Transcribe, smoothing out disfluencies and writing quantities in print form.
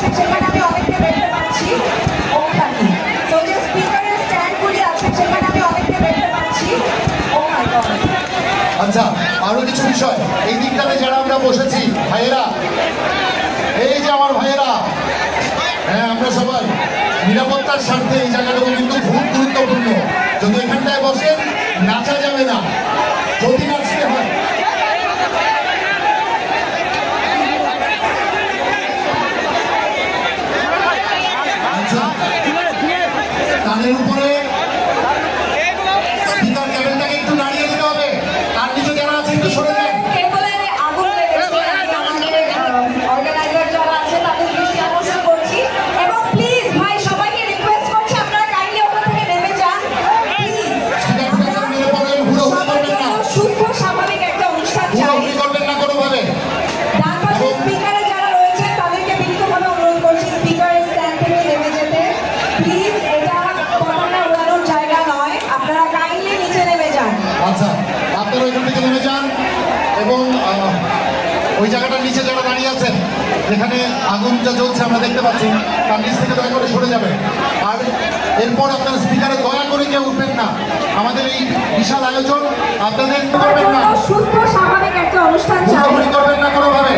আছে সেখানে আমি অনেককে দেখতে পাচ্ছি ওখানে। তো যে স্পিকারের স্ট্যান্ডগুলি আছে সেখানে আমি অনেককে দেখতে পাচ্ছি। ও মাই গড। আচ্ছা, আরো কিছু বিষয় এই দিকটাতে যারা আমরা বসেছি ভাইয়েরা, এই যে আমার ভাইয়েরা, হ্যাঁ আমরা সবাই নিরাপত্তার স্বার্থে এই জায়গাটুকু কিন্তু খুব গুরুত্বপূর্ণ। যদি এখানটায় বসেন নাচা যাবে না, যদি নাচতে হয়। আচ্ছা, কানের উপরে স্পিকার কেবলটাকে একটু নাড়িয়ে দিতে হবে। তার নিচে যারা আছে একটু সরে যান। অর্গানাইজার যারা আছে তাদের দৃষ্টি আকর্ষণ করছি এবং প্লিজ ভাই সবাইকে রিকোয়েস্ট করছি আপনারা কাইন্ডলি ওখান থেকে নেমে যান প্লিজ। সুস্থ স্বাভাবিক একটা অনুষ্ঠান চাই। করবেন না কোনোভাবে। ডান পাশে স্পিকারে যারা রয়েছে তাদেরকে বিনীতভাবে অনুরোধ করছি স্পিকারের স্ট্যান্ড থেকে নেমে যেতে প্লিজ। এটা পতাকা ওড়ানোর জায়গা নয়, আপনারা কাইন্ডলি নিচে নেমে যান। আচ্ছা, আপনারা ওইখান থেকে নেমে যান এবং ওই জায়গাটার নিচে যারা দাঁড়িয়ে আছেন যেখানে আগুনটা জ্বলছে আমরা দেখতে পাচ্ছি, তার নিচ থেকে দয়া করে সরে যাবে। আর এরপর আপনার স্পিকারে দয়া করে কেউ উঠবেন না। আমাদের এই বিশাল আয়োজন আপনাদের করবেন না, সুস্থ স্বাভাবিক একটা অনুষ্ঠান চাই, করবেন না কোনোভাবে।